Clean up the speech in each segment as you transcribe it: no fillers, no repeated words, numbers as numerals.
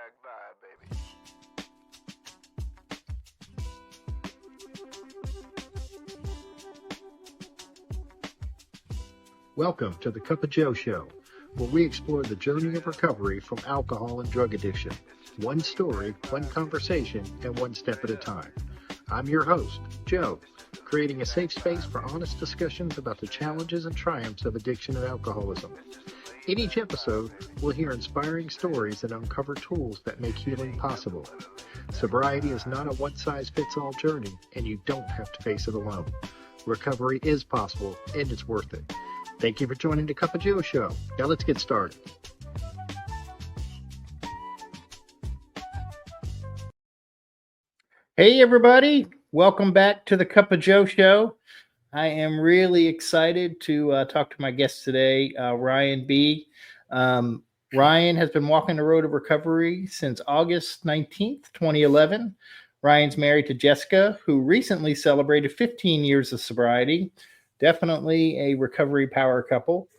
swag vibe, baby. Welcome to the Cup of Joe Show, where we explore the journey of recovery from alcohol and drug addiction. One story, one conversation, and one step at a time. I'm your host, Joe, creating a safe space for honest discussions about the challenges and triumphs of addiction and alcoholism. In each episode, we'll hear inspiring stories and uncover tools that make healing possible. Sobriety is not a one-size-fits-all journey, and you don't have to face it alone. Recovery is possible, and it's worth it. Thank you for joining the Cup of Joe Show. Now let's get started. Hey, everybody. Welcome back to the Cup of Joe Show. I am really excited to talk to my guest today, Ryan B. Ryan has been walking the road of recovery since August 19th, 2011. Ryan's married to Jessica, who recently celebrated 15 years of sobriety. Definitely a recovery power couple.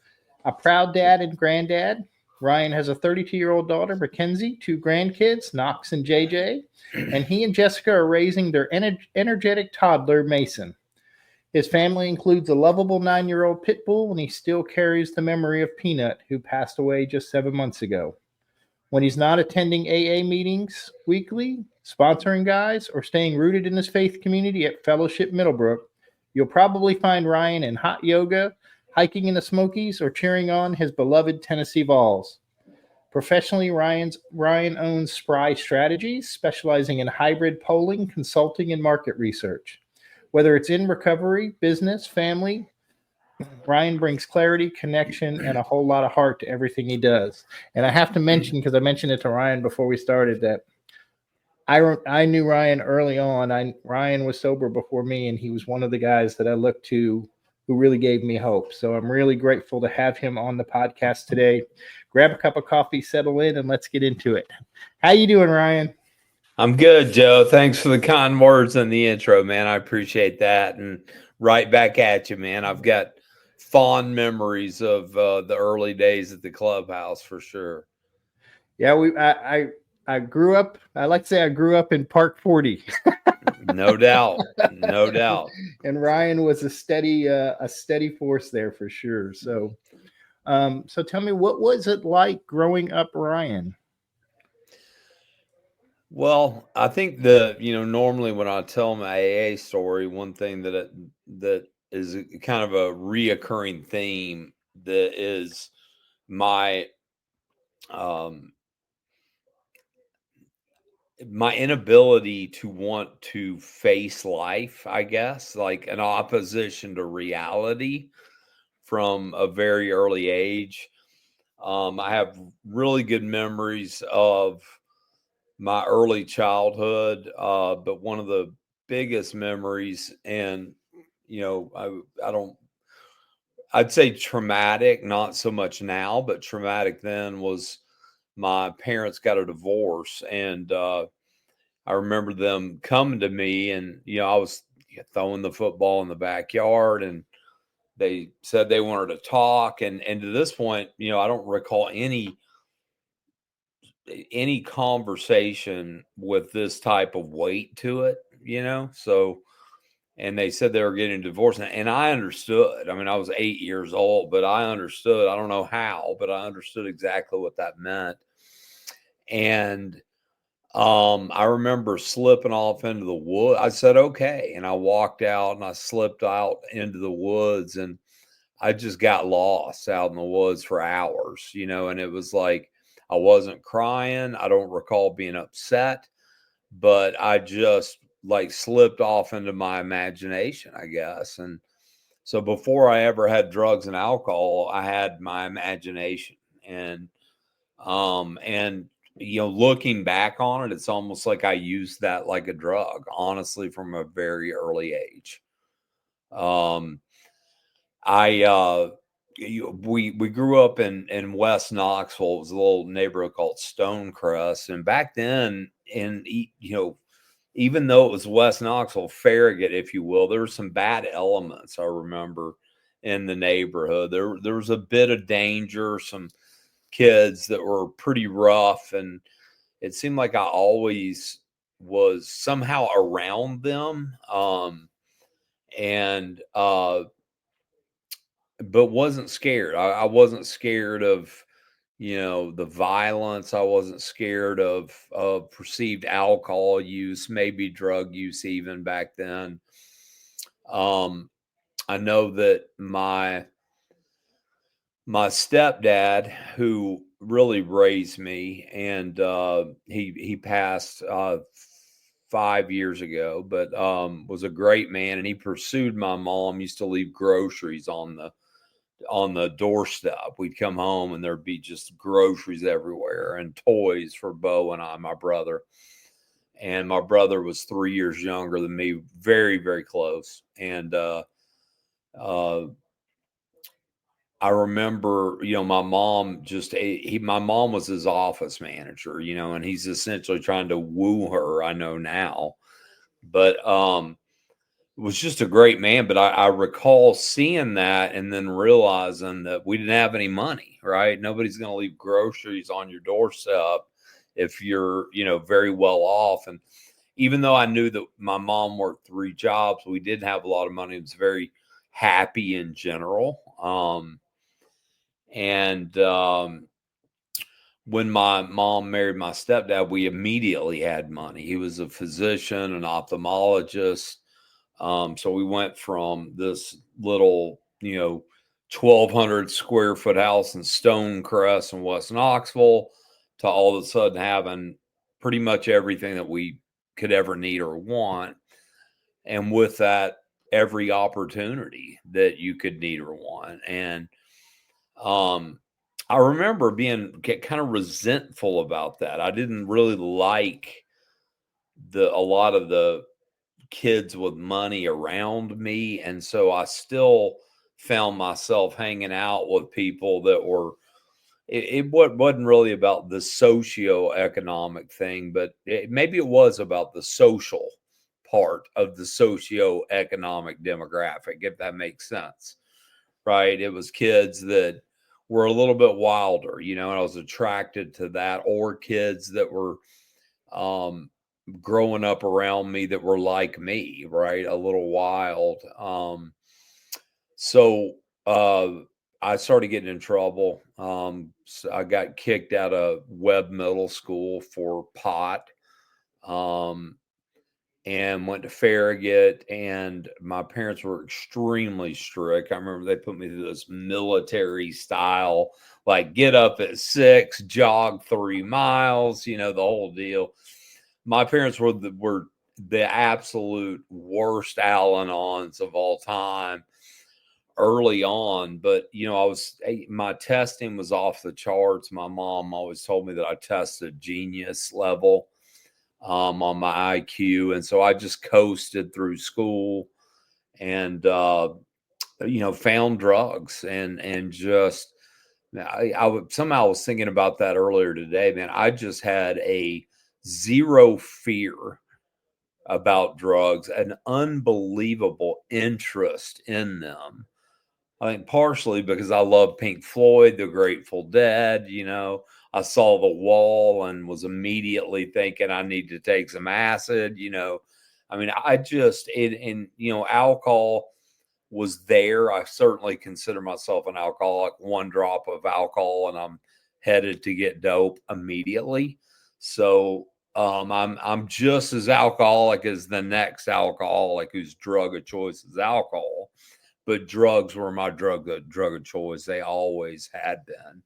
A proud dad and granddad. Ryan has a 32-year-old daughter, Mackenzie, 2 grandkids, Knox and JJ, and he and Jessica are raising their energetic toddler, Mason. His family includes a lovable 9-year-old pit bull, and he still carries the memory of Peanut, who passed away just 7 months ago. When he's not attending AA meetings weekly, sponsoring guys, or staying rooted in his faith community at Fellowship Middlebrook, you'll probably find Ryan in hot yoga, hiking in the Smokies, or cheering on his beloved Tennessee Vols. Professionally, Ryan owns Spry Strategies, specializing in hybrid polling, consulting, and market research. Whether it's in recovery, business, family, Ryan brings clarity, connection, and a whole lot of heart to everything he does. And I have to mention, because I mentioned it to Ryan before we started, that I knew Ryan early on. Ryan was sober before me, and he was one of the guys that I looked to who really gave me hope. So I'm really grateful to have him on the podcast today. Grab a cup of coffee, settle in, and let's get into it. How you doing, Ryan? I'm good, Joe. Thanks for the kind words in the intro, man. I appreciate that. And right back at you, man. I've got fond memories of the early days at the clubhouse for sure. Yeah, I grew up. I like to say I grew up in Park 40. No doubt, no doubt. And Ryan was a steady force there for sure. So tell me, what was it like growing up, Ryan? Well, I think normally when I tell my AA story, one thing that is kind of a reoccurring theme that is my my inability to want to face life, I guess, like an opposition to reality from a very early age. I have really good memories of my early childhood, but one of the biggest memories, and I'd say traumatic, not so much now, but traumatic then, was my parents got a divorce, and I remember them coming to me, and I was throwing the football in the backyard, and they said they wanted to talk, and to this point, I don't recall any conversation with this type of weight to it, so. And they said they were getting divorced. And I understood. I mean, I was 8 years old, but I understood. I don't know how, but I understood exactly what that meant. And I remember slipping off into the wood. I said, okay. And I walked out and I slipped out into the woods, and I just got lost out in the woods for hours, and it was like, I wasn't crying. I don't recall being upset, but I just slipped off into my imagination, I guess. And so before I ever had drugs and alcohol, I had my imagination. And looking back on it, it's almost like I used that like a drug, honestly, from a very early age. We grew up in West Knoxville. It was a little neighborhood called Stonecrest. And back then, even though it was West Knoxville, Farragut, if you will, there were some bad elements, I remember, in the neighborhood. There was a bit of danger, some kids that were pretty rough, and it seemed like I always was somehow around them. And but wasn't scared. I wasn't scared of, the violence. I wasn't scared of perceived alcohol use, maybe drug use even back then. I know that my stepdad, who really raised me, and he passed 5 years ago, but was a great man, and he pursued my mom. Used to leave groceries on the doorstep. We'd come home and there'd be just groceries everywhere and toys for Bo and I, my brother. And my brother was 3 years younger than me, very, very close. And uh, I remember, my mom my mom was his office manager, and he's essentially trying to woo her. I know now, but was just a great man. But I recall seeing that and then realizing that we didn't have any money, right? Nobody's going to leave groceries on your doorstep if you're, very well off. And even though I knew that my mom worked 3 jobs, we didn't have a lot of money. It was very happy in general. And when my mom married my stepdad, we immediately had money. He was a physician, an ophthalmologist. So we went from this little, 1,200 square foot house in Stonecrest in West Knoxville to all of a sudden having pretty much everything that we could ever need or want. And with that, every opportunity that you could need or want. And I remember get kind of resentful about that. I didn't really like a lot of the kids with money around me, and so I still found myself hanging out with people that were. It wasn't really about the socioeconomic thing, but maybe it was about the social part of the socioeconomic demographic, if that makes sense, right? It was kids that were a little bit wilder, and I was attracted to that, or kids that were growing up around me that were like me, right? A little wild. So I started getting in trouble. So I got kicked out of Webb Middle School for pot. And went to Farragut, and my parents were extremely strict. I remember they put me through this military style, like get up at 6, jog 3 miles, the whole deal. My parents were the absolute worst Al-Anons of all time early on, but my testing was off the charts. My mom always told me that I tested genius level on my IQ. And so I just coasted through school and, found drugs and just, somehow I was thinking about that earlier today, man. I just had a zero fear about drugs, an unbelievable interest in them. I think partially because I love Pink Floyd, the Grateful Dead, I saw The Wall and was immediately thinking I need to take some acid, I mean, alcohol was there. I certainly consider myself an alcoholic. 1 drop of alcohol and I'm headed to get dope immediately. So I'm just as alcoholic as the next alcoholic whose drug of choice is alcohol. But drugs were my drug of choice. They always had been.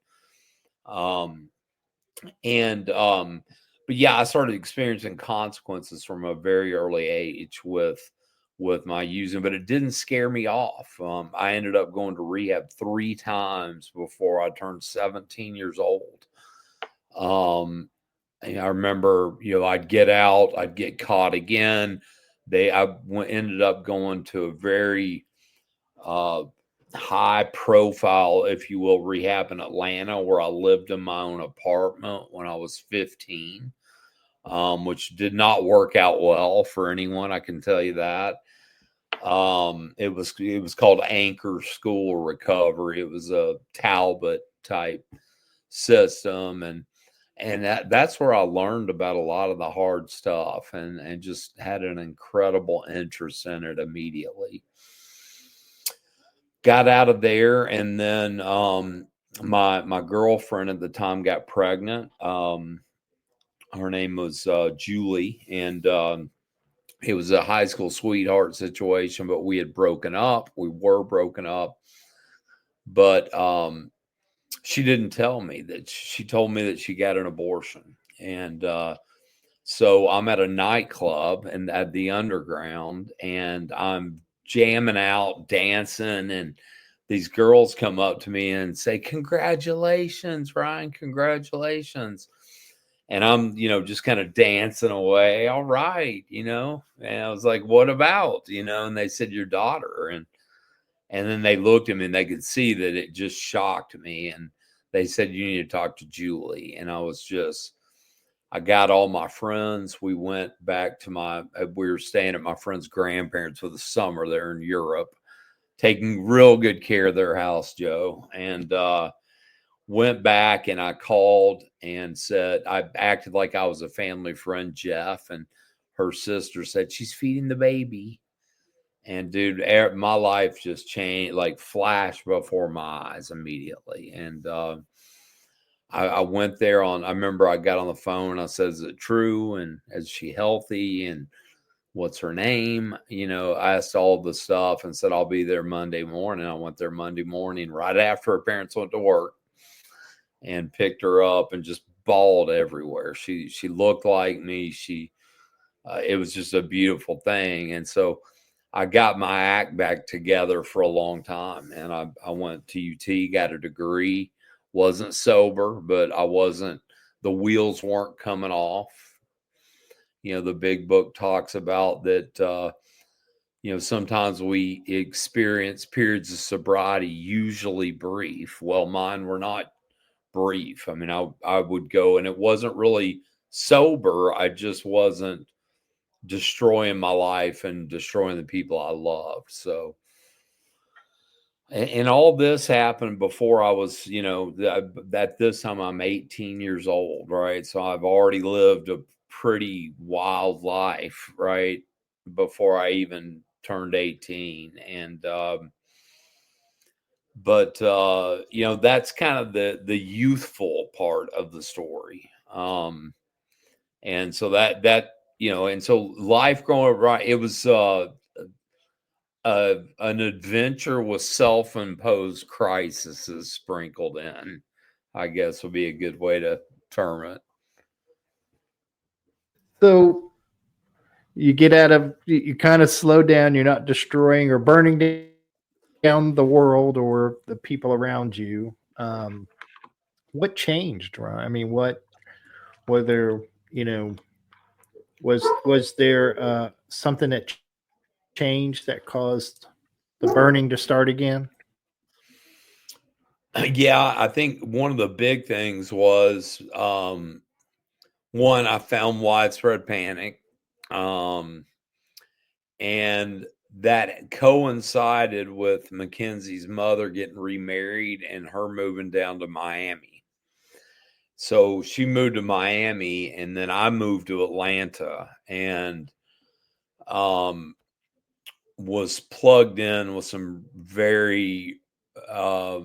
But yeah, I started experiencing consequences from a very early age with my using, but it didn't scare me off. I ended up going to rehab 3 times before I turned 17 years old. And I remember, I'd get out, I'd get caught again. Ended up going to a very high profile, if you will, rehab in Atlanta, where I lived in my own apartment when I was 15, which did not work out well for anyone. I can tell you that. It was called Anchor School Recovery. It was a Talbot type system. And, And that's where I learned about a lot of the hard stuff, and just had an incredible interest in it immediately. Got out of there, and then my girlfriend at the time got pregnant. Her name was Julie, and it was a high school sweetheart situation, but we had broken up. We were broken up, but she didn't tell me that. She told me that she got an abortion, and so I'm at a nightclub and at the Underground, and I'm jamming out, dancing, and these girls come up to me and say, "Congratulations, Ryan! Congratulations!" And I'm, just kind of dancing away. All right, And I was like, "What about?" And they said, "Your daughter." And then they looked at me and they could see that it just shocked me. And they said, "You need to talk to Julie." And I got all my friends. We went back to we were staying at my friend's grandparents for the summer there in Europe, taking real good care of their house, Joe. And went back, and I called and said, I acted like I was a family friend, Jeff, and her sister said, "She's feeding the baby." And dude, my life just changed, like flashed before my eyes immediately. And I went there I remember I got on the phone and I said, "Is it true? And is she healthy? And what's her name?" I asked all the stuff and said, "I'll be there Monday morning." I went there Monday morning right after her parents went to work, and picked her up and just bawled everywhere. She looked like me. It was just a beautiful thing. And so I got my act back together for a long time. And I went to UT, got a degree, wasn't sober, but the wheels weren't coming off. The big book talks about that, sometimes we experience periods of sobriety, usually brief. Well, mine were not brief. I mean, I would go, and it wasn't really sober. I just wasn't destroying my life and destroying the people I loved. So, and all this happened before I was, at this time I'm 18 years old, right? So I've already lived a pretty wild life, right? Before I even turned 18. And, but that's kind of the youthful part of the story. And so and so life growing up, right, it was an adventure with self-imposed crises sprinkled in, I guess would be a good way to term it. So you get out of, you kind of slow down. You're not destroying or burning down the world or the people around you. What changed, Ron? I mean, whether, was there something that changed that caused the burning to start again? Yeah, I think one of the big things was, one, I found widespread panic. And that coincided with Mackenzie's mother getting remarried and her moving down to Miami. So she moved to Miami, and then I moved to Atlanta, and was plugged in with some very a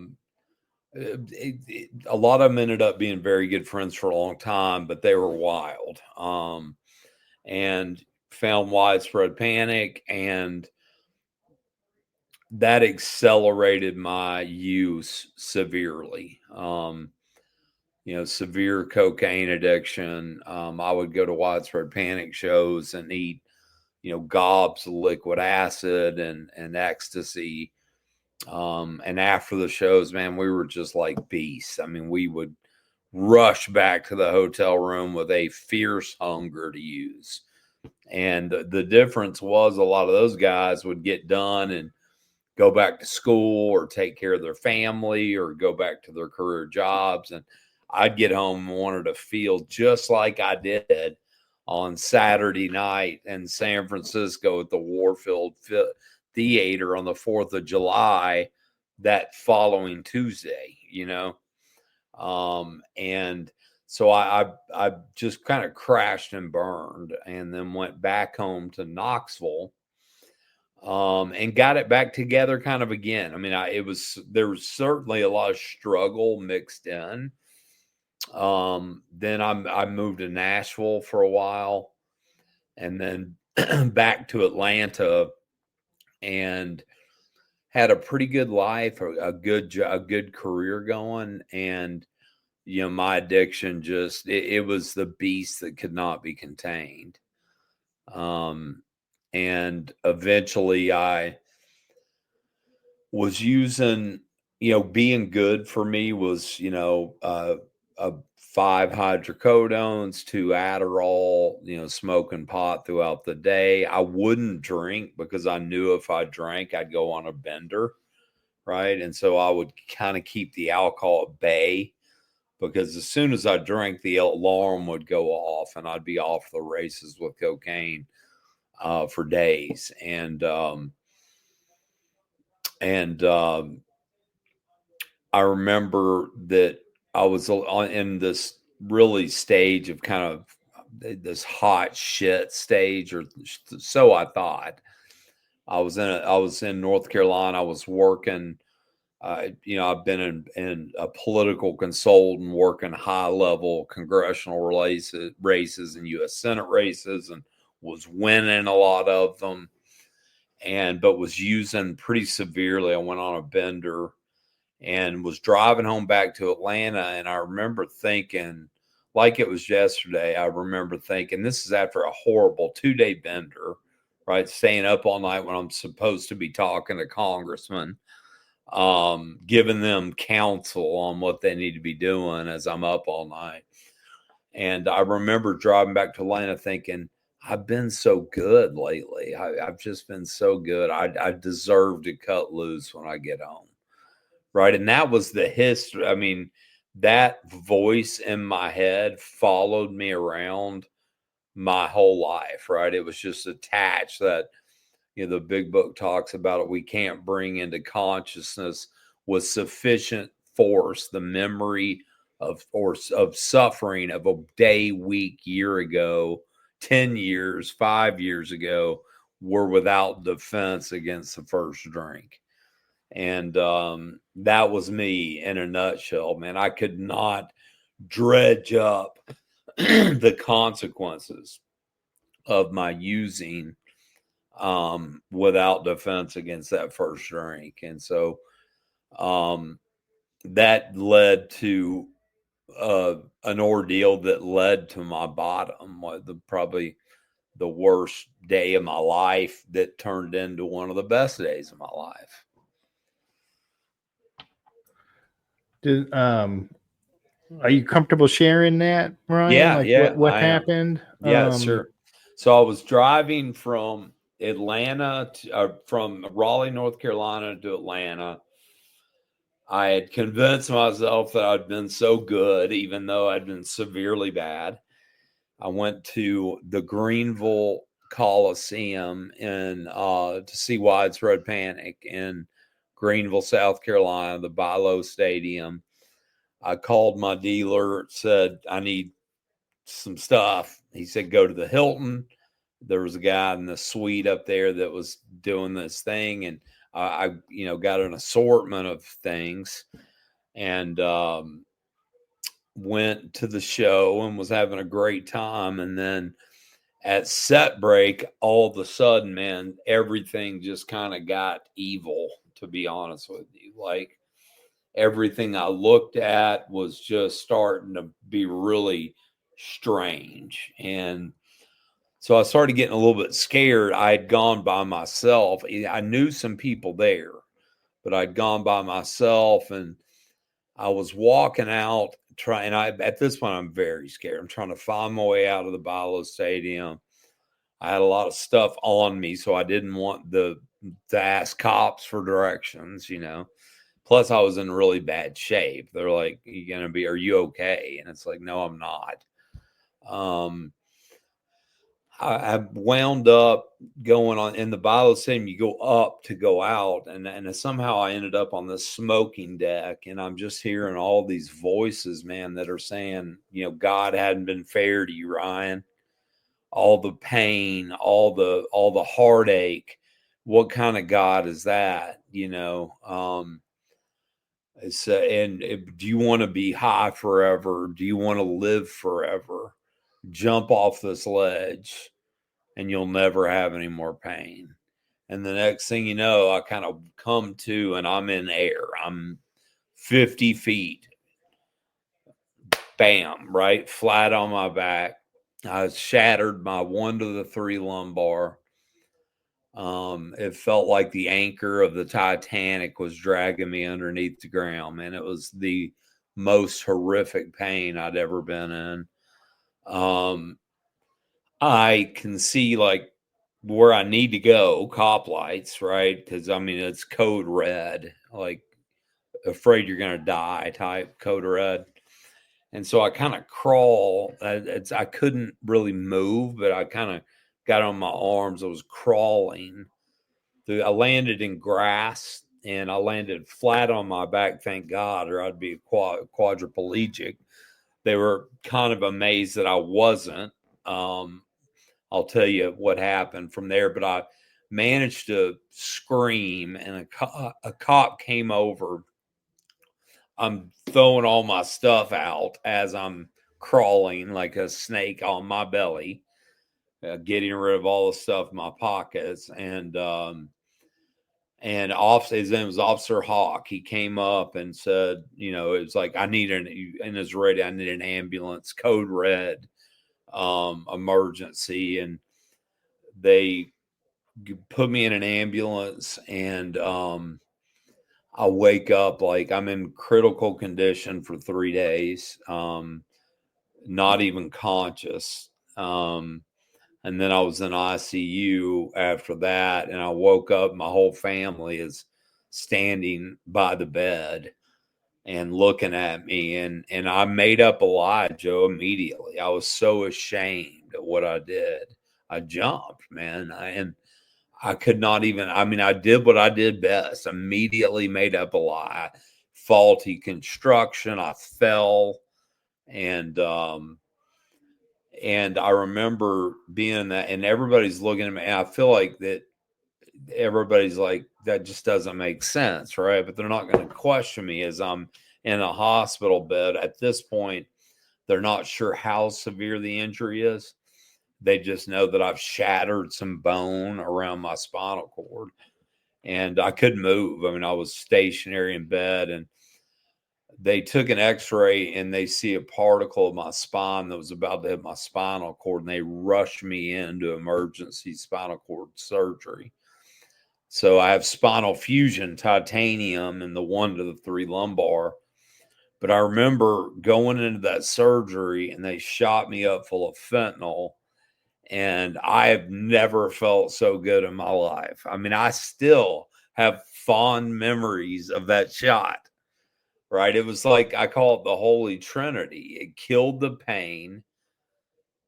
lot of them ended up being very good friends for a long time, but they were wild. And found widespread panic, and that accelerated my use severely. Severe cocaine addiction. I would go to widespread panic shows and eat, gobs of liquid acid and ecstasy. And after the shows, man, we were just like beasts. I mean, we would rush back to the hotel room with a fierce hunger to use. And the difference was a lot of those guys would get done and go back to school or take care of their family or go back to their career jobs. And I'd get home and wanted to feel just like I did on Saturday night in San Francisco at the Warfield Theater on the 4th of July that following Tuesday, And So I just kind of crashed and burned, and then went back home to Knoxville, and got it back together kind of again. I mean, there was certainly a lot of struggle mixed in. Then I moved to Nashville for a while, and then back to Atlanta, and had a pretty good life, a good career going. And my addiction just it was the beast that could not be contained. And eventually I was using, being good for me was, a 5 hydrocodones, 2 Adderall, smoking pot throughout the day. I wouldn't drink because I knew if I drank, I'd go on a bender. Right. And so I would kind of keep the alcohol at bay, because as soon as I drank, the alarm would go off and I'd be off the races with cocaine for days. And I remember that I was in this really stage of kind of this hot shit stage, or so I thought. I was in North Carolina. I was working. I've been in a political consultant, working high level congressional races and U.S. Senate races, and was winning a lot of them, but was using pretty severely. I went on a bender and was driving home back to Atlanta. And I remember thinking, like it was yesterday, I remember thinking, this is after a horrible 2-day bender, right? Staying up all night when I'm supposed to be talking to congressmen, giving them counsel on what they need to be doing as I'm up all night. And I remember driving back to Atlanta thinking, I've been so good lately. I've just been so good. I deserve to cut loose when I get home. Right. And that was the history. I mean, that voice in my head followed me around my whole life. Right. It was just attached. That, the big book talks about it. We can't bring into consciousness with sufficient force the memory of suffering of a day, week, year ago, 10 years, 5 years ago, were without defense against the first drink. And that was me in a nutshell, man. I could not dredge up the consequences of my using without defense against that first drink. And so that led to an ordeal that led to my bottom, probably the worst day of my life that turned into one of the best days of my life. Are you comfortable sharing that, Ryan? Yeah, what happened? Yeah, sure. So I was driving from Atlanta from Raleigh, North Carolina to Atlanta. I had convinced myself that I'd been so good, even though I'd been severely bad. I went to the Greenville Coliseum to see Widespread Panic in Greenville, South Carolina, the Bilo Stadium. I called my dealer, said, I need some stuff. He said, go to the Hilton. There was a guy in the suite up there that was doing this thing. And I got an assortment of things, and went to the show and was having a great time. And then at set break, all of a sudden, man, everything just kind of got evil, to be honest with you. Like, everything I looked at was just starting to be really strange. And so I started getting a little bit scared. I had gone by myself. I knew some people there, but I'd gone by myself, and I was walking out at this point, I'm very scared. I'm trying to find my way out of the Bilo Stadium. I had a lot of stuff on me, so I didn't want to ask cops for directions, Plus, I was in really bad shape. They're like, are you okay? And it's like, no, I'm not. I wound up going on in the Bible saying you go up to go out, and somehow I ended up on this smoking deck, and I'm just hearing all these voices, man, that are saying, God hadn't been fair to you, Ryan. All the pain, all the heartache. What kind of God is that? Do you want to be high forever? Do you want to live forever? Jump off this ledge and you'll never have any more pain. And the next thing you know, I kind of come to and I'm in air. I'm 50 feet. Bam, right? Flat on my back. I shattered my 1 to 3 lumbar. It felt like the anchor of the Titanic was dragging me underneath the ground, man. It was the most horrific pain I'd ever been in. I can see like where I need to go, cop lights, right? Because it's code red, like afraid you're gonna die type code red. And so I kind of crawl. I couldn't really move, but I kind of got on my arms. I was crawling. I landed in grass and I landed flat on my back, thank God, or I'd be quadriplegic. They were kind of amazed that I wasn't. I'll tell you what happened from there, but I managed to scream, and a cop came over. I'm throwing all my stuff out as I'm crawling like a snake on my belly, getting rid of all the stuff in my pockets. And his name was Officer Hawk. He came up and said, it was like, I need an ambulance, code red, emergency. And they put me in an ambulance, and I wake up like I'm in critical condition for 3 days, not even conscious. And then I was in ICU after that, and I woke up. My whole family is standing by the bed and looking at me, and I made up a lie, Joe, immediately. I was so ashamed of what I did. I jumped, man, and I could not even, I did what I did best. Immediately made up a lie. Faulty construction. I fell. And I remember being that, and everybody's looking at me. And I feel like that everybody's like, that just doesn't make sense, right? But they're not going to question me as I'm in a hospital bed. At this point, they're not sure how severe the injury is. They just know that I've shattered some bone around my spinal cord, and I couldn't move. I was stationary in bed, and they took an x-ray and they see a particle of my spine that was about to hit my spinal cord, and they rushed me into emergency spinal cord surgery. So I have spinal fusion, titanium in the 1 to 3 lumbar. But I remember going into that surgery and they shot me up full of fentanyl, and I have never felt so good in my life. I still have fond memories of that shot. Right. It was like, I call it the Holy Trinity. It killed the pain,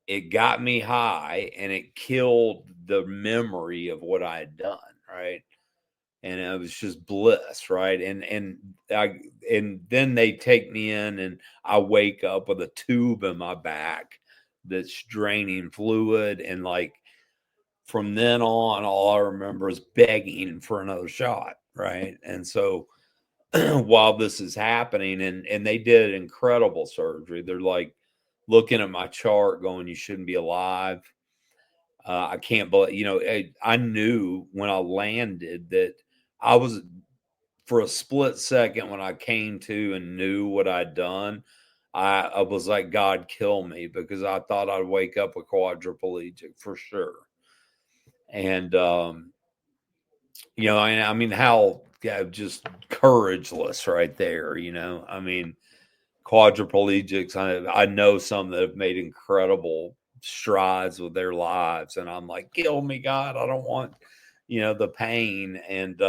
it got me high, and it killed the memory of what I had done. Right. And it was just bliss. Right. And then they take me in, and I wake up with a tube in my back that's draining fluid. And like from then on, all I remember is begging for another shot. Right. And so while this is happening, and they did incredible surgery. They're like looking at my chart going, you shouldn't be alive. I can't believe, I knew when I landed that I was, for a split second when I came to and knew what I'd done, I was like, God, kill me, because I thought I'd wake up a quadriplegic for sure. And, how just courageless right there, quadriplegics. I know some that have made incredible strides with their lives, and I'm like, kill me, God, I don't want, the pain. And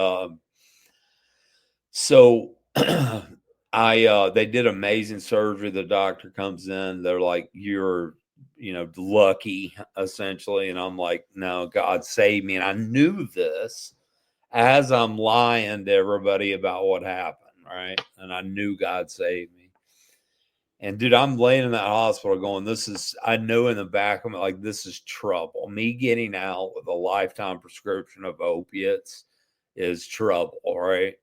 so they did amazing surgery. The doctor comes in, they're like, you're lucky essentially. And I'm like, no, God saved me. And I knew this as I'm lying to everybody about what happened, right? And I knew God saved me. And dude, I'm laying in that hospital going, I know in the back of me, like, this is trouble. Me getting out with a lifetime prescription of opiates is trouble, right?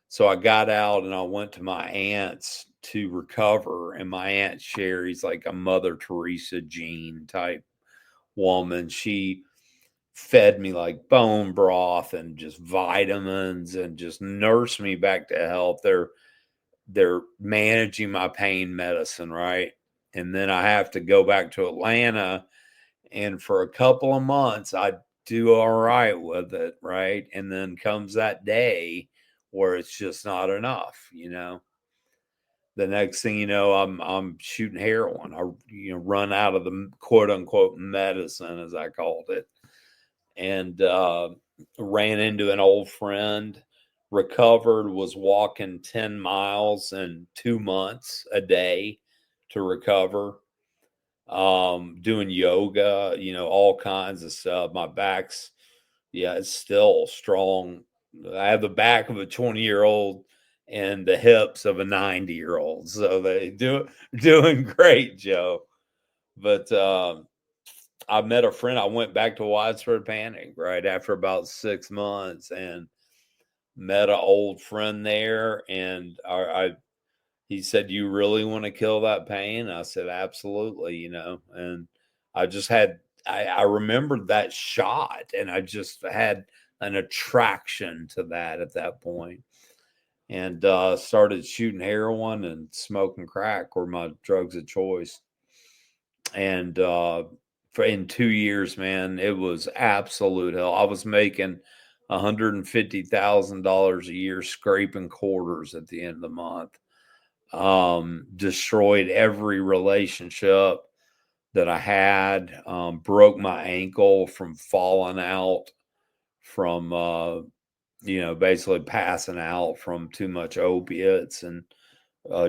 So I got out and I went to my aunt's to recover. And my Aunt Sherry's like a Mother Teresa Jean type woman. She fed me like bone broth and just vitamins and just nursed me back to health. They're managing my pain medicine, right? And then I have to go back to Atlanta, and for a couple of months I do all right with it, right? And then comes that day where it's just not enough. The next thing you know, I'm shooting heroin. I run out of the quote unquote medicine, as I called it, and ran into an old friend. Recovered, was walking 10 miles in 2 months a day to recover. Doing yoga, all kinds of stuff. My back's, yeah, it's still strong. I have the back of a 20-year-old and the hips of a 90-year-old. So they doing great, Joe. But I met a friend. I went back to widespread panic right after about 6 months and met an old friend there. And he said, "You really want to kill that pain?" I said, "Absolutely." And I just I remembered that shot, and I just had an attraction to that at that point, and started shooting heroin and smoking crack were my drugs of choice. And in 2 years, man, it was absolute hell. I was making $150,000 a year scraping quarters at the end of the month. Destroyed every relationship that I had. Broke my ankle from falling out from basically passing out from too much opiates, and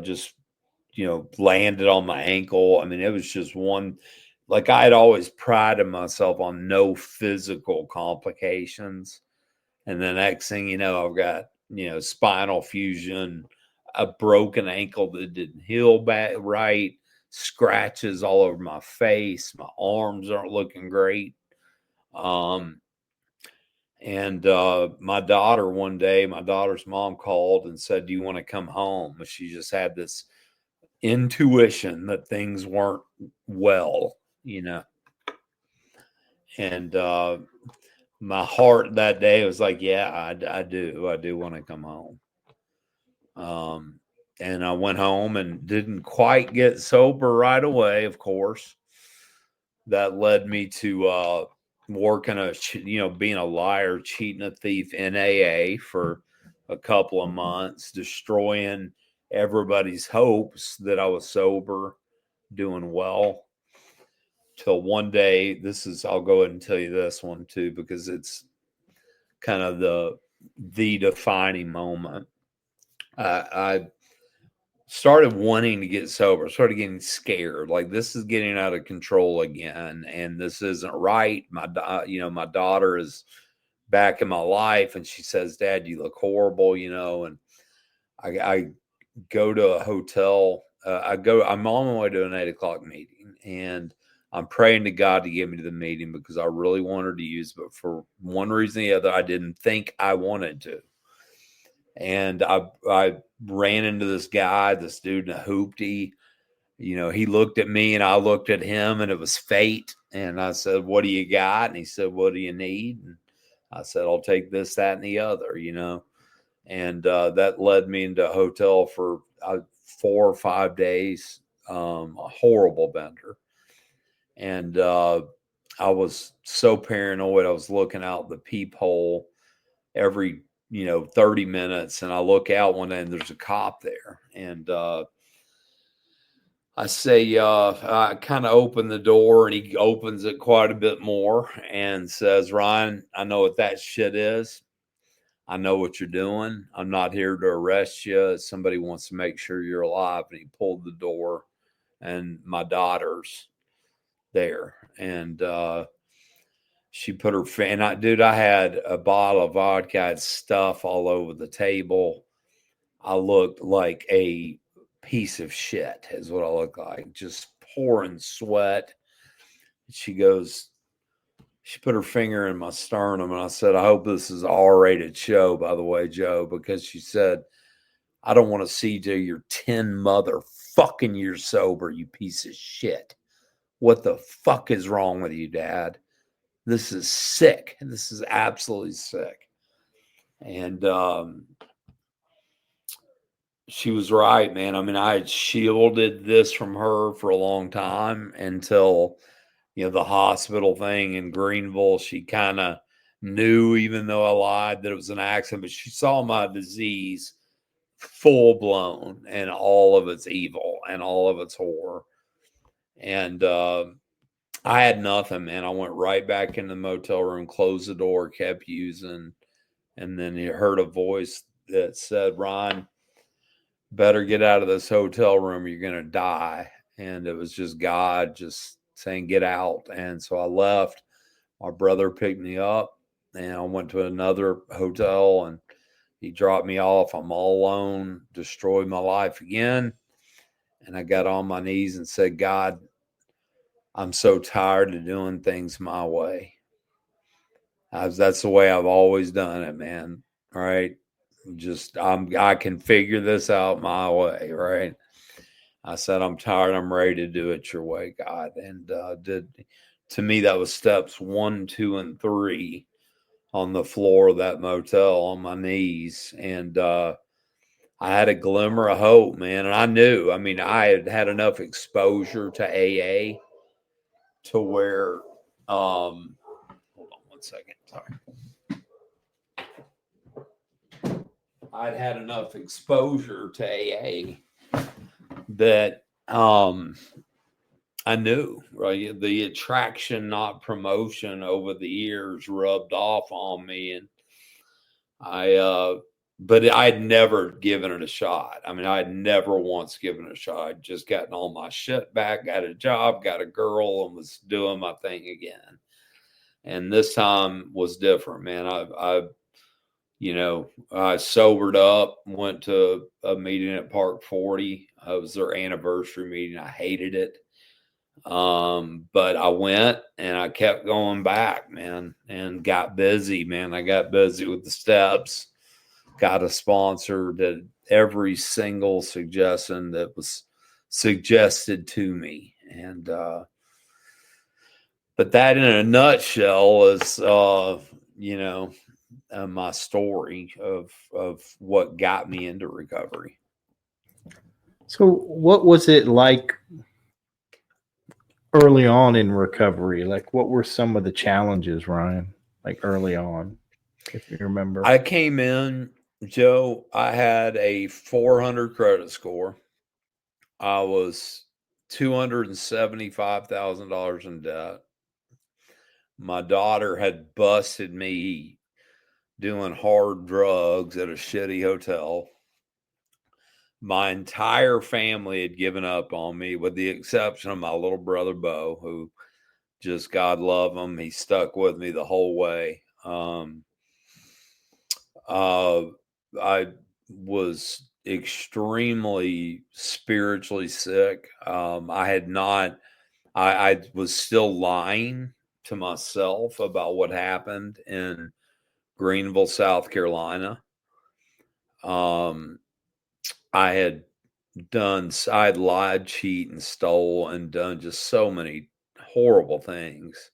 just landed on my ankle. I mean, it was just one, like, I had always prided myself on no physical complications. And the next thing you know, I've got, spinal fusion, a broken ankle that didn't heal back right, scratches all over my face. My arms aren't looking great. And my daughter, one day, my daughter's mom called and said, "Do you want to come home?" She just had this intuition that things weren't well, and my heart that day was like, yeah, I do want to come home. And I went home and didn't quite get sober right away. Of course, that led me to working being a liar, cheating, a thief in AA for a couple of months, destroying everybody's hopes that I was sober, doing well. Till one day, I'll go ahead and tell you this one too, because it's kind of the defining moment. I started wanting to get sober, started getting scared, like, this is getting out of control again, and this isn't right. My daughter is back in my life, and she says, "Dad, you look horrible," and I go to a hotel. I'm on my way to an 8:00 meeting, and I'm praying to God to get me to the meeting because I really wanted to use, but for one reason or the other, I didn't think I wanted to. And I ran into this guy, this dude in a hoopty. He looked at me and I looked at him, and it was fate. And I said, "What do you got?" And he said, "What do you need?" And I said, "I'll take this, that, and the other," And that led me into a hotel for 4 or 5 days, a horrible bender. And I was so paranoid. I was looking out the peephole every 30 minutes, and I look out one day and there's a cop there, and I say, I kind of open the door, and he opens it quite a bit more and says, "Ryan, I know what that shit is. I know what you're doing. I'm not here to arrest you. Somebody wants to make sure you're alive." And he pulled the door, and my daughters there. And she put her I had a bottle of vodka, I had stuff all over the table. I looked like a piece of shit, is what I looked like, just pouring sweat. She put her finger in my sternum, and I said, I hope this is an R-rated show, by the way, Joe, because she said, I don't want to see you till you're 10 motherfucking years sober, you piece of shit. What the fuck is wrong with you, Dad? This is sick. This is absolutely sick. And she was right, man. I mean, I had shielded this from her for a long time until, the hospital thing in Greenville. She kind of knew, even though I lied, that it was an accident, but she saw my disease full blown and all of its evil and all of its horror. And I had nothing, man. I went right back in the motel room, closed the door, kept using. And then you heard a voice that said, Ron, better get out of this hotel room. You're going to die. And it was just God just saying, get out. And so I left. My brother picked me up and I went to another hotel and he dropped me off. I'm all alone, destroyed my life again. And I got on my knees and said, God, I'm so tired of doing things my way. That's the way I've always done it, man. Right? I can figure this out my way, right? I said, I'm tired. I'm ready to do it your way, God. And to me, that was steps 1, 2, and 3 on the floor of that motel on my knees. And I had a glimmer of hope, man. And I knew, I had enough exposure to AA to where, hold on one second. Sorry. I'd had enough exposure to AA that I knew, right? The attraction, not promotion, over the years rubbed off on me. And but I'd never given it a shot. I'd never once given it a shot. I'd just gotten all my shit back, got a job, got a girl, and was doing my thing again. And this time was different, man. I sobered up, went to a meeting at Park 40. It was their anniversary meeting. I hated it. But I went and I kept going back, man, and got busy, man. I got busy with the steps, got a sponsor, did every single suggestion that was suggested to me. And, but that in a nutshell is, my story of what got me into recovery. So what was it like early on in recovery? Like, what were some of the challenges, Ryan, like early on, if you remember? I came in, Joe, I had a 400 credit score. I was $275,000 in debt. My daughter had busted me doing hard drugs at a shitty hotel. My entire family had given up on me, with the exception of my little brother, Bo, who just, God love him, he stuck with me the whole way. I was extremely spiritually sick. I was still lying to myself about what happened in Greenville, South Carolina. I had lied, cheat, and stole, and done just so many horrible things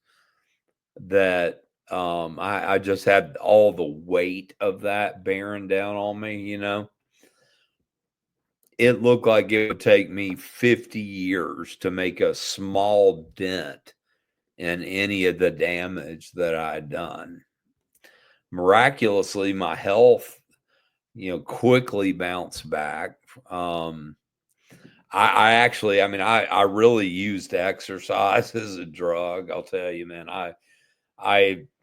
that I just had all the weight of that bearing down on me. It looked like it would take me 50 years to make a small dent in any of the damage that I had done. Miraculously, my health, quickly bounced back. I really used exercise as a drug. I'll tell you, man,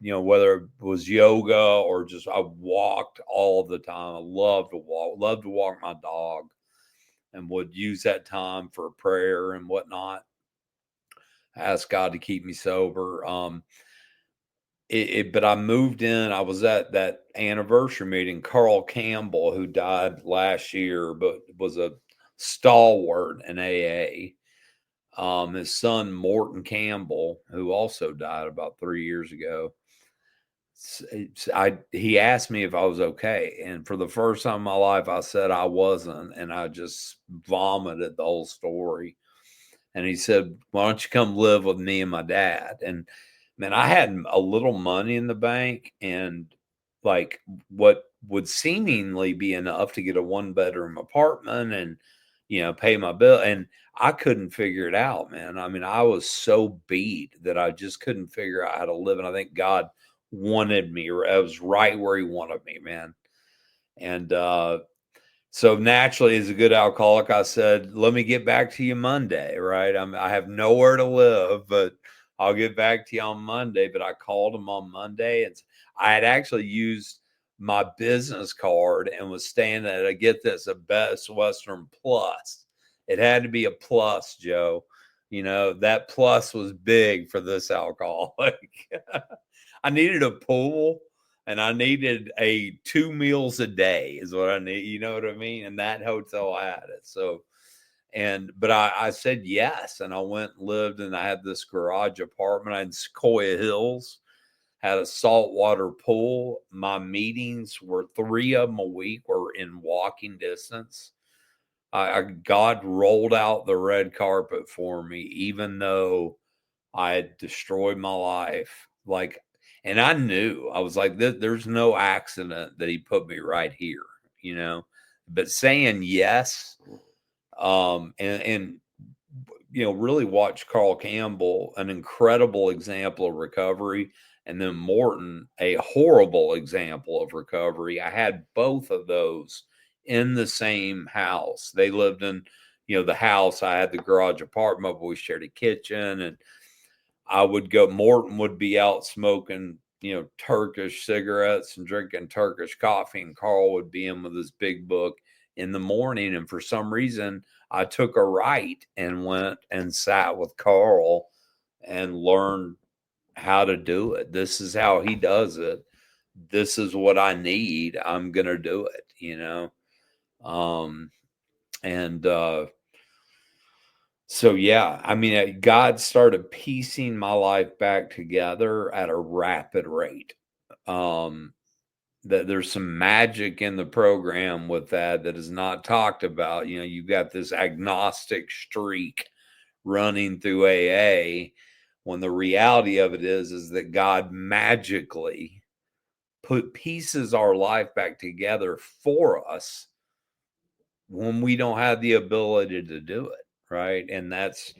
whether it was yoga or just, I walked all the time. I loved to walk my dog, and would use that time for prayer and whatnot. asked God to keep me sober. But I moved in. I was at that anniversary meeting. Carl Campbell, who died last year, but was a stalwart in AA. His son Morton Campbell, who also died about 3 years ago. He asked me if I was okay, and for the first time in my life, I said I wasn't, and I just vomited the whole story. And he said, "Why don't you come live with me and my dad?" And man, I had a little money in the bank, and like what would seemingly be enough to get a 1-bedroom apartment and pay my bill, and I couldn't figure it out, man. I mean, I was so beat that I just couldn't figure out how to live, and I think God wanted me, or I was right where he wanted me, man. And so naturally, as a good alcoholic, I said, "Let me get back to you Monday." Right? I have nowhere to live, but I'll get back to you on Monday. But I called him on Monday, and I had actually used my business card and was staying at a Best Western Plus. It had to be a plus, Joe. That plus was big for this alcoholic. I needed a pool, and I needed 2 meals a day is what I need. You know what I mean? And that hotel had it. So, but I said yes. And I went and lived, and I had this garage apartment in Sequoia Hills, had a saltwater pool. My meetings were 3 of them a week were in walking distance. God rolled out the red carpet for me, even though I had destroyed my life. And I knew, I was like, there's no accident that he put me right here, but saying yes, and really watch Carl Campbell, an incredible example of recovery, and then Morton, a horrible example of recovery. I had both of those in the same house. They lived in, the house. I had the garage apartment, but we shared a kitchen, and Morton would be out smoking, Turkish cigarettes and drinking Turkish coffee, and Carl would be in with his big book in the morning. And for some reason, I took a right and went and sat with Carl and learned how to do it. This is how he does it. This is what I need. I'm going to do it, and so, yeah, I mean, God started piecing my life back together at a rapid rate. That there's some magic in the program with that is not talked about. You've got this agnostic streak running through AA, when the reality of it is that God magically pieces our life back together for us when we don't have the ability to do it, right? And that's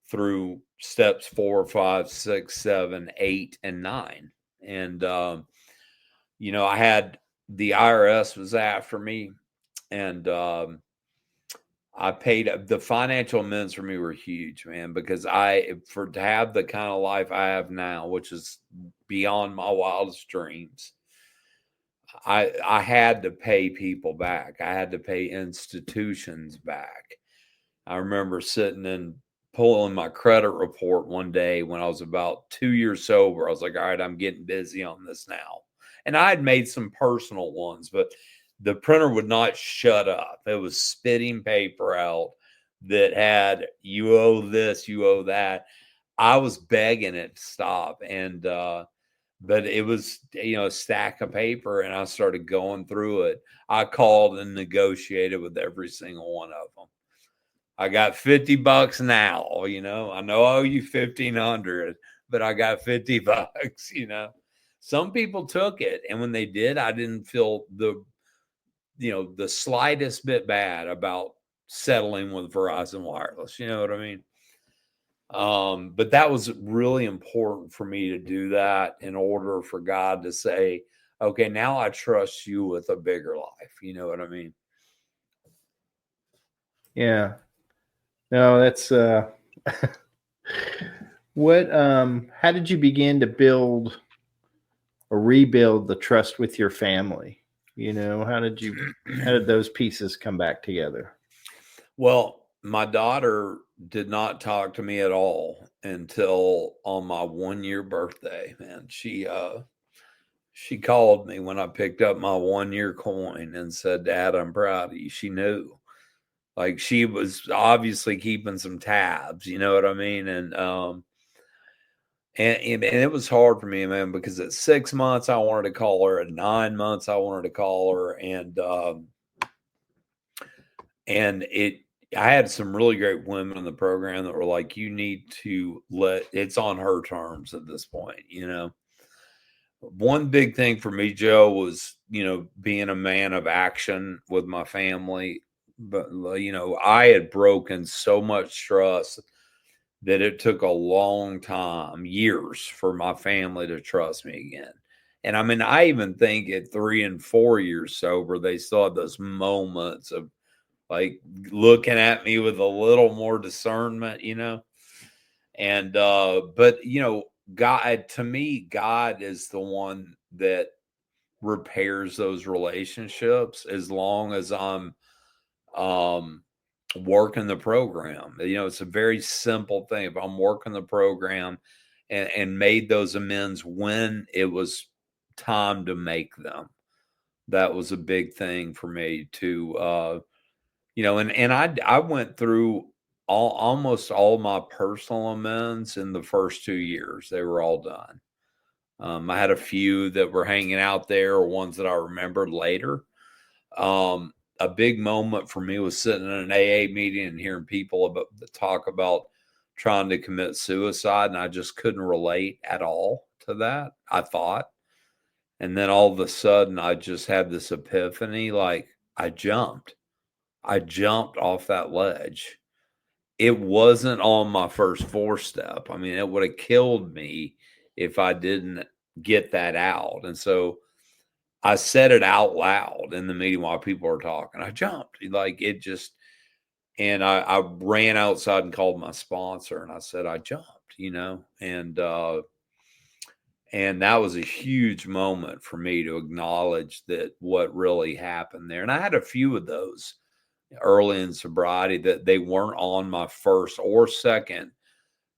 through steps 4, 5, 6, 7, 8, and 9. And, I had the IRS was after me, and I paid. The financial amends for me were huge, man, because to have the kind of life I have now, which is beyond my wildest dreams, I had to pay people back. I had to pay institutions back. I remember sitting and pulling my credit report one day when I was about 2 years sober. I was like, all right, I'm getting busy on this now. And I had made some personal ones, but the printer would not shut up. It was spitting paper out that had, you owe this, you owe that. I was begging it to stop. And, but it was, a stack of paper, and I started going through it. I called and negotiated with every single one of them. I got $50 now, I know I owe you 1,500, but I got $50, Some people took it, and when they did, I didn't feel the slightest bit bad about settling with Verizon Wireless. You know what I mean? But that was really important for me to do that in order for God to say, okay, now I trust you with a bigger life. You know what I mean? Yeah. No, that's what how did you begin to build or rebuild the trust with your family? How did those pieces come back together? Well, my daughter did not talk to me at all until on my 1-year birthday. Man, she called me when I picked up my 1-year coin and said, "Dad, I'm proud of you." She knew. Like, she was obviously keeping some tabs, you know what I mean? And it was hard for me, man, because at 6 months I wanted to call her, at 9 months I wanted to call her, and it I had some really great women in the program that were like, "You need to it's on her terms at this point," you know. One big thing for me, Joe, was, being a man of action with my family. But, I had broken so much trust that it took a long time, years, for my family to trust me again. And I mean, I even think at 3 and 4 years sober, they still had those moments of like looking at me with a little more discernment, And but God, to me, God is the one that repairs those relationships as long as I'm working the program. It's a very simple thing. If I'm working the program and made those amends when it was time to make them, that was a big thing for me to and I went through almost all my personal amends in the first 2 years. They were all done. I had a few that were hanging out there, or ones that I remembered later. A big moment for me was sitting in an AA meeting and hearing people talk about trying to commit suicide, and I just couldn't relate at all to that, I thought. And then all of a sudden, I just had this epiphany, like I jumped off that ledge. It wasn't on my first 4-step. I mean, it would have killed me if I didn't get that out. And so I said it out loud in the meeting while people were talking. I jumped, like it just, and I ran outside and called my sponsor and I said, I jumped, and that was a huge moment for me to acknowledge that what really happened there. And I had a few of those early in sobriety that they weren't on my first or second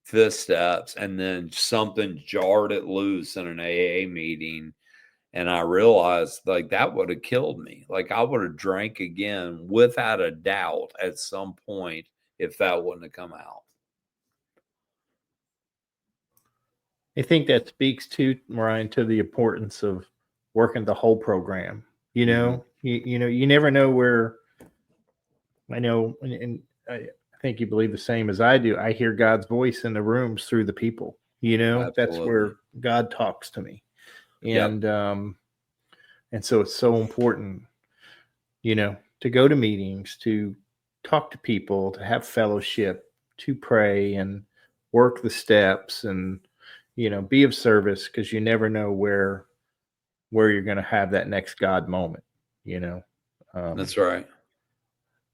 5th steps, and then something jarred it loose in an AA meeting, and I realized like that would have killed me. Like I would have drank again without a doubt at some point if that wouldn't have come out. I think that speaks to, Ryan, to the importance of working the whole program. You never know where. I know, and I think you believe the same as I do. I hear God's voice in the rooms through the people. That's where God talks to me, and and so it's so important, to go to meetings, to talk to people, to have fellowship, to pray and work the steps, and be of service, because you never know where you're going to have that next God moment. That's right.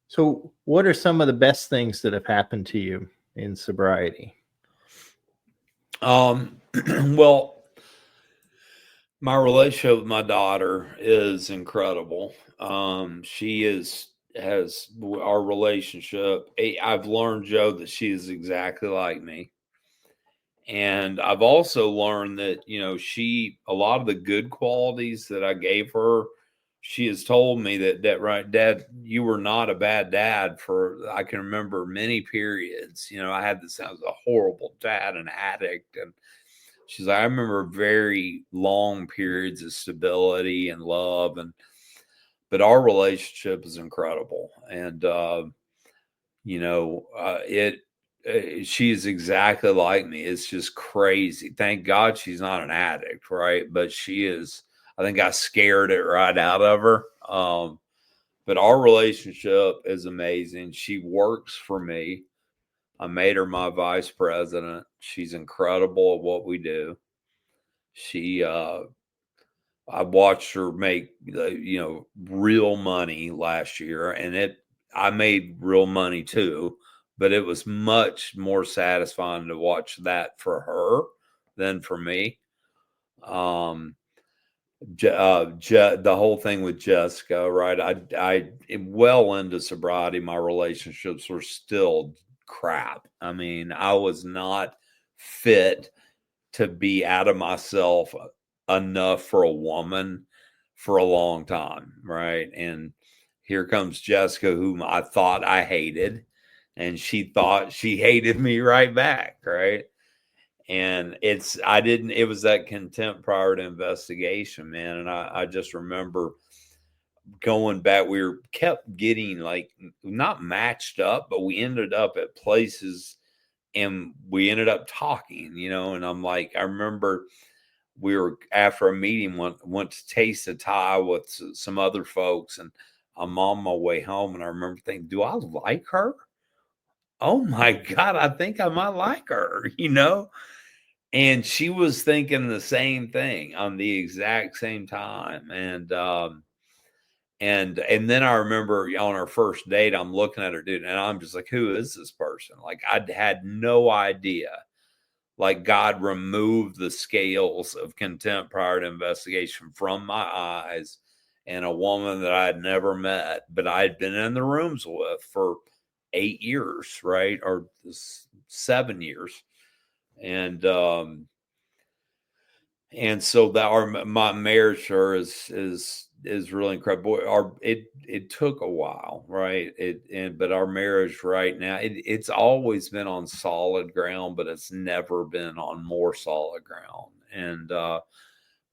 So, what are some of the best things that have happened to you in sobriety? Well, my relationship with my daughter is incredible. She has our relationship. I've learned, Joe, that she is exactly like me. And I've also learned that, a lot of the good qualities that I gave her, she has told me that right, Dad, you were not a bad dad I can remember many periods. I had this, I was a horrible dad, an addict. And she's like, I remember very long periods of stability and love. But our relationship is incredible. And, she is exactly like me. It's just crazy. Thank God she's not an addict, right? But she is. I think I scared it right out of her. But our relationship is amazing. She works for me. I made her my vice president. She's incredible at what we do. I watched her make real money last year, and I made real money too, but it was much more satisfying to watch that for her than for me. The whole thing with Jessica, right? I well into sobriety, my relationships were still crap. I mean, I was not fit to be out of myself enough for a woman for a long time, right? And here comes Jessica, whom I thought I hated, and she thought she hated me right back, right? And it was that contempt prior to investigation, man. And I just remember going back, we were kept getting like not matched up, but we ended up at places and we ended up talking, and I'm like, I remember we were after a meeting, went to taste a Thai with some other folks, and I'm on my way home, and I remember thinking, do I like her? Oh my God, I think I might like her, and she was thinking the same thing on the exact same time. And then I remember on our first date, I'm looking at her, dude, and I'm just like, who is this person? Like, I'd had no idea. Like, God removed the scales of contempt prior to investigation from my eyes, and a woman that I had never met, but I had been in the rooms with for 8 years, right? Or 7 years. And so that my marriage to her is really incredible. It took a while, right? But our marriage right now, it's always been on solid ground, but it's never been on more solid ground. And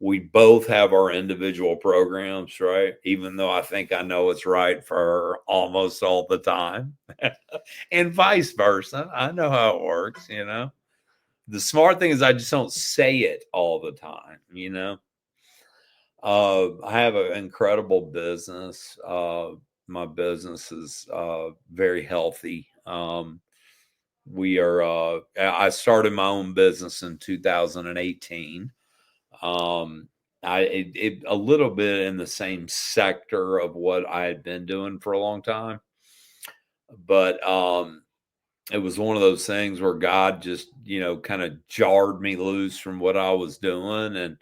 we both have our individual programs, right? Even though I think I know it's right for her almost all the time, and vice versa. I know how it works, The smart thing is I just don't say it all the time, I have an incredible business. My business is very healthy. I started my own business in 2018. A little bit in the same sector of what I had been doing for a long time, but it was one of those things where God just, kind of jarred me loose from what I was doing. And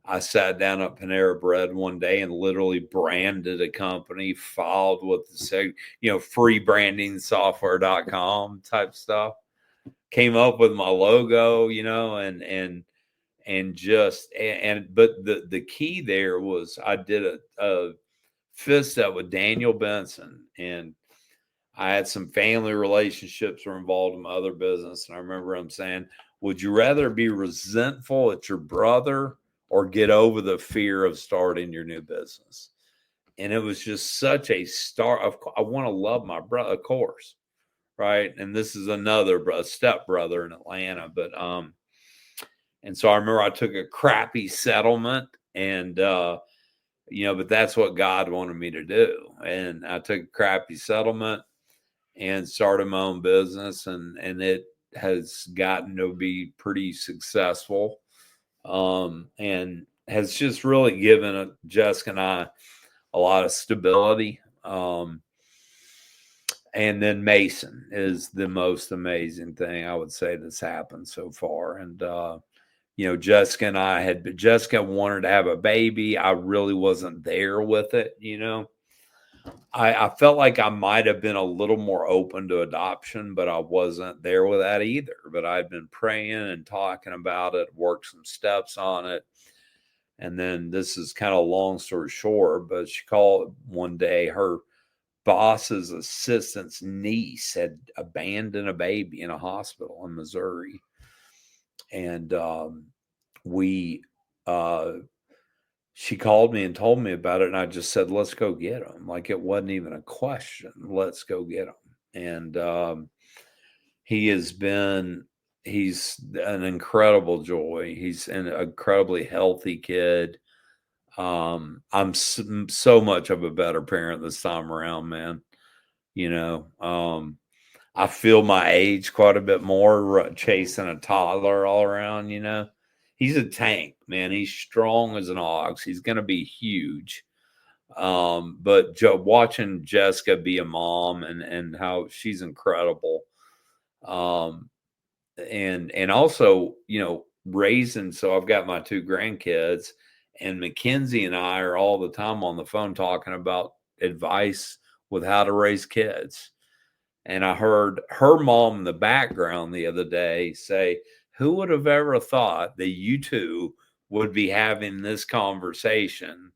I sat down at Panera Bread one day and literally branded a company, filed with the, free branding software.com type stuff, came up with my logo, but the key there was I did a fist up with Daniel Benson, and I had some family relationships were involved in my other business. And I remember him saying, would you rather be resentful at your brother or get over the fear of starting your new business? And it was just such a start of, I want to love my brother, of course. Right. And this is another step brother in Atlanta. And so I remember I took a crappy settlement but that's what God wanted me to do. And I took a crappy settlement and started my own business, and it has gotten to be pretty successful, and has just really given Jessica and I a lot of stability. And then Mason is the most amazing thing I would say that's happened so far. And Jessica and Jessica wanted to have a baby. I really wasn't there with it, I felt like I might have been a little more open to adoption, but I wasn't there with that either. But I'd been praying and talking about it, worked some steps on it. And then this is kind of a long story short, but she called one day, her boss's assistant's niece had abandoned a baby in a hospital in Missouri. And she called me and told me about it, and I just said, let's go get him. Like, it wasn't even a question. Let's go get him. And he's an incredible joy. He's an incredibly healthy kid. I'm so much of a better parent this time around, man. I feel my age quite a bit more chasing a toddler all around, He's a tank, man. He's strong as an ox. He's going to be huge. But watching Jessica be a mom and how she's incredible. And also, raising. So I've got my 2 grandkids, and Mackenzie and I are all the time on the phone talking about advice with how to raise kids. And I heard her mom in the background the other day say, who would have ever thought that you two would be having this conversation?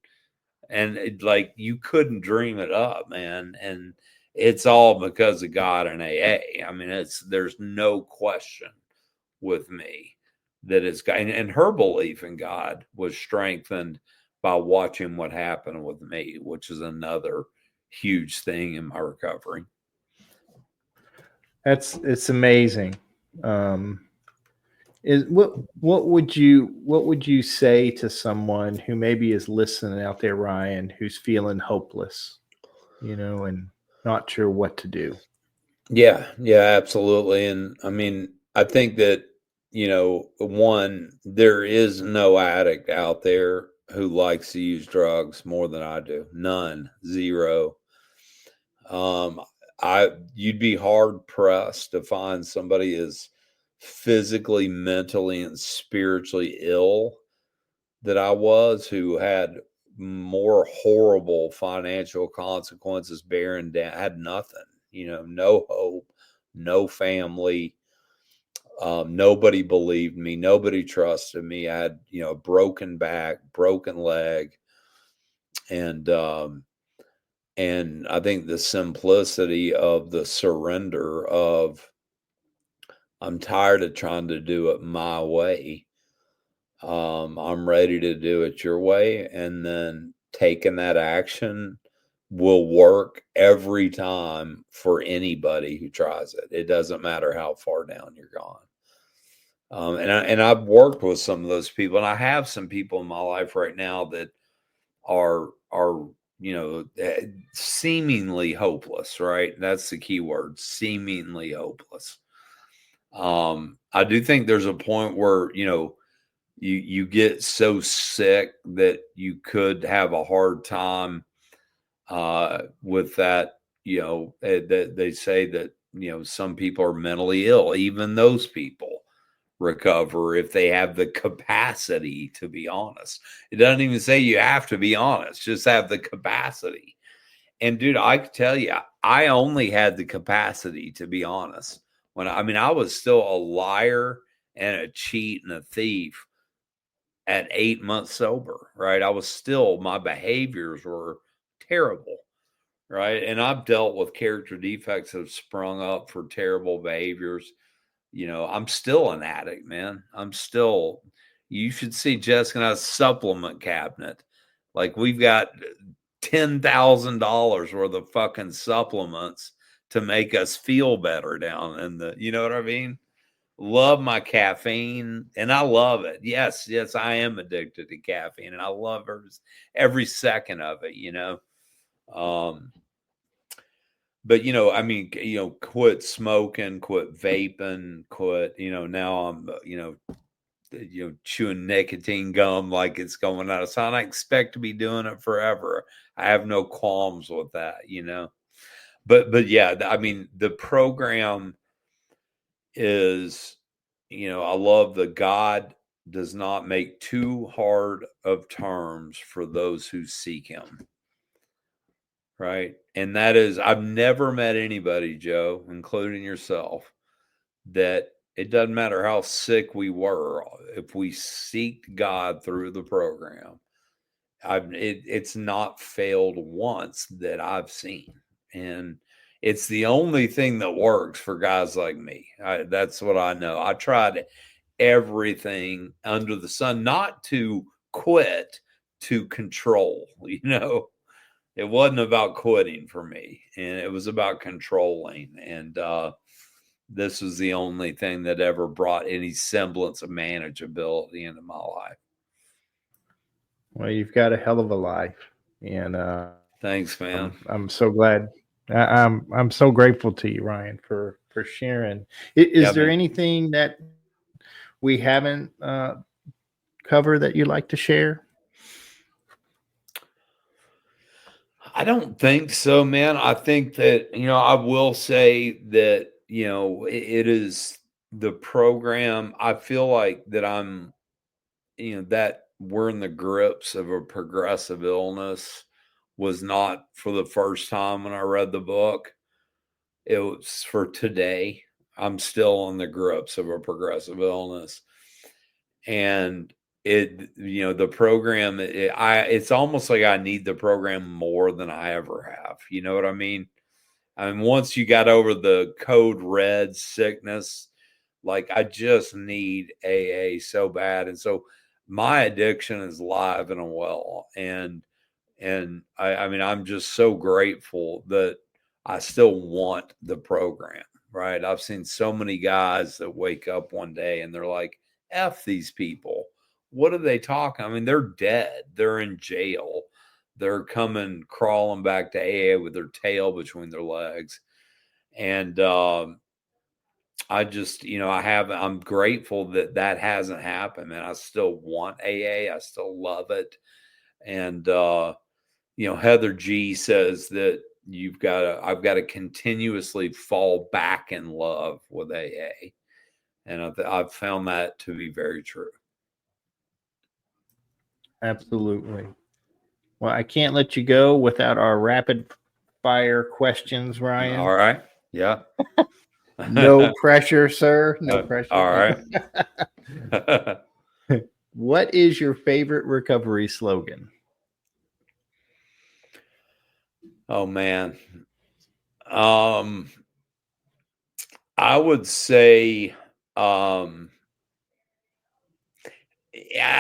And like, you couldn't dream it up, man. And it's all because of God and AA. I mean, there's no question with me that it's God. And her belief in God was strengthened by watching what happened with me, which is another huge thing in my recovery. It's amazing. Is what would you say to someone who maybe is listening out there, Ryan, who's feeling hopeless, and not sure what to do? Yeah, absolutely. And I mean, I think that, one, there is no addict out there who likes to use drugs more than I do. None, zero. Um, you'd be hard pressed to find somebody as physically, mentally, and spiritually ill that I was who had more horrible financial consequences bearing down, had nothing, no hope, no family. Nobody believed me. Nobody trusted me. I had, a broken back, broken leg. And I think the simplicity of the surrender of, I'm tired of trying to do it my way. I'm ready to do it your way. And then taking that action will work every time for anybody who tries it. It doesn't matter how far down you're gone. And I've worked with some of those people, and I have some people in my life right now that are seemingly hopeless. Right, that's the key word, seemingly hopeless. I do think there's a point where you get so sick that you could have a hard time with that. That they say that some people are mentally ill. Even those people recover if they have the capacity to be honest. It doesn't even say you have to be honest, just have the capacity. And dude, I can tell you, I only had the capacity to be honest I was still a liar and a cheat and a thief at 8 months sober, right? My behaviors were terrible, right? And I've dealt with character defects that have sprung up for terrible behaviors. I'm still an addict, man. You should see Jessica and I's supplement cabinet. Like, we've got $10,000 worth of fucking supplements to make us feel better down in you know what I mean? Love my caffeine, and I love it. Yes, I am addicted to caffeine, and I love every second of it. Um, but quit smoking, quit vaping, quit. Now I'm, chewing nicotine gum like it's going out of sight. I expect to be doing it forever. I have no qualms with that. But yeah, I mean, the program is, I love the God does not make too hard of terms for those who seek him. Right. And that is, I've never met anybody, Joe, including yourself, that it doesn't matter how sick we were, if we seek God through the program, it's not failed once that I've seen. And it's the only thing that works for guys like me. That's what I know. I tried everything under the sun, not to quit, to control. It wasn't about quitting for me, and it was about controlling. And this was the only thing that ever brought any semblance of manageability into my life. Well, you've got a hell of a life, and Thanks, man. I'm so glad. I'm so grateful to you, Ryan, for sharing. Is Yeah, there man. anything that we haven't covered that you'd like to share? I don't think so, man. I think that, I will say that, it is the program. I feel like that that we're in the grips of a progressive illness was not for the first time when I read the book. it was for today. I'm still in the grips of a progressive illness. And the program, it's almost like I need the program more than I ever have. You know what I mean? I mean, once you got over the code red sickness, like I just need AA so bad. And so my addiction is live and well. And I mean, I'm just so grateful that I still want the program, right? I've seen so many guys that wake up one day and they're like, F these people. What are they talking? I mean, they're dead. They're in jail. They're coming crawling back to AA with their tail between their legs. And I just, I'm grateful that hasn't happened, man. I still want AA. I still love it. And, Heather G says that I've got to continuously fall back in love with AA. And I've found that to be very true. Absolutely. Well, I can't let you go without our rapid fire questions, Ryan. All right. Yeah. No pressure, sir. No pressure. All right. What is your favorite recovery slogan? Oh, man. I would say, I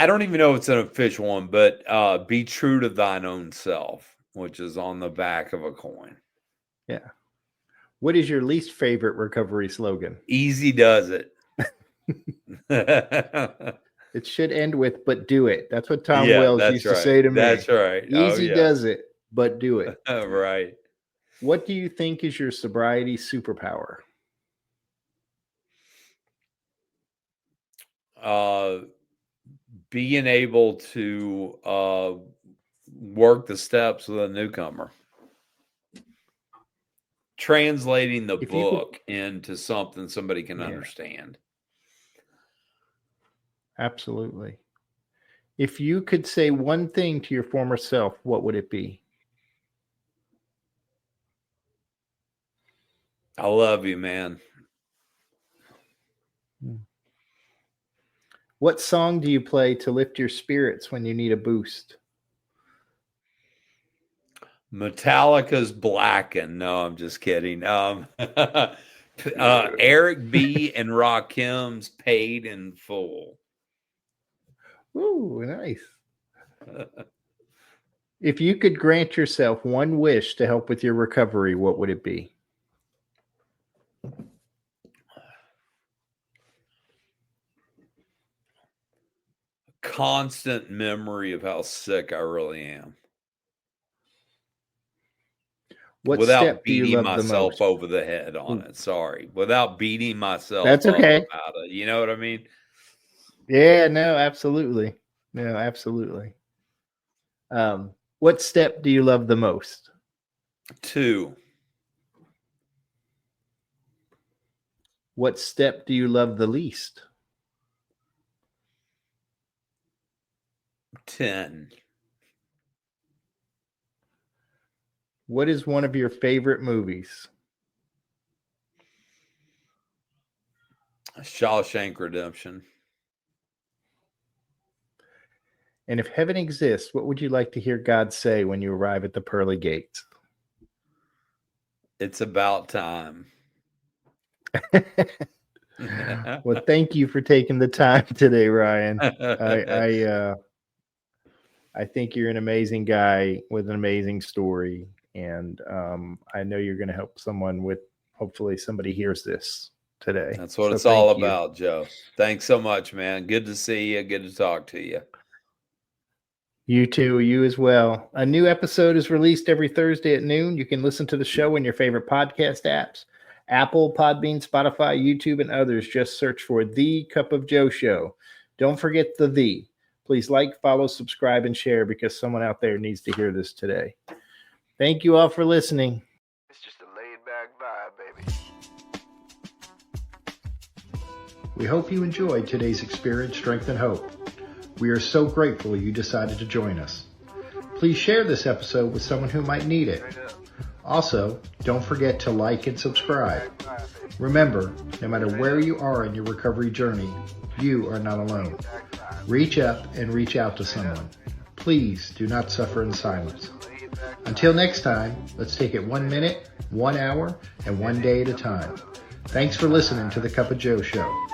don't even know if it's an official one, but be true to thine own self, which is on the back of a coin. Yeah. What is your least favorite recovery slogan? Easy does it. It should end with, but do it. That's what Tom Wells used to say to me. That's right. Easy does it, but do it. Right. What do you think is your sobriety superpower? Being able to work the steps with a newcomer. Translating the book into something somebody can understand. Absolutely. If you could say one thing to your former self, what would it be? I love you, man. What song do you play to lift your spirits when you need a boost? Metallica's Blackened. No, I'm just kidding. Eric B. and Rakim's Paid in Full. Ooh, nice. If you could grant yourself one wish to help with your recovery, what would it be? Constant memory of how sick I really am. Without beating myself over the head on it. Sorry. Without beating myself That's okay. About it. You know what I mean? Yeah, no, absolutely. No, absolutely. What step do you love the most? 2. What step do you love the least? 10. What is one of your favorite movies? Shawshank Redemption. And if heaven exists, what would you like to hear God say when you arrive at the pearly gates? It's about time. Well, thank you for taking the time today, Ryan. I think you're an amazing guy with an amazing story. And I know you're going to help someone with, hopefully somebody hears this today. That's what it's all about, Joe. Thanks so much, man. Good to see you. Good to talk to you. You too. You as well. A new episode is released every Thursday at noon. You can listen to the show in your favorite podcast apps, Apple, Podbean, Spotify, YouTube, and others. Just search for The Cup of Joe Show. Don't forget the. Please like, follow, subscribe, and share because someone out there needs to hear this today. Thank you all for listening. It's just a laid-back vibe, baby. We hope you enjoyed today's Experience, Strength, and Hope. We are so grateful you decided to join us. Please share this episode with someone who might need it. Also, don't forget to like and subscribe. Remember, no matter where you are in your recovery journey, you are not alone. Reach up and reach out to someone. Please do not suffer in silence. Until next time, let's take it 1 minute, 1 hour, and 1 day at a time. Thanks for listening to the Cup of Joe Show.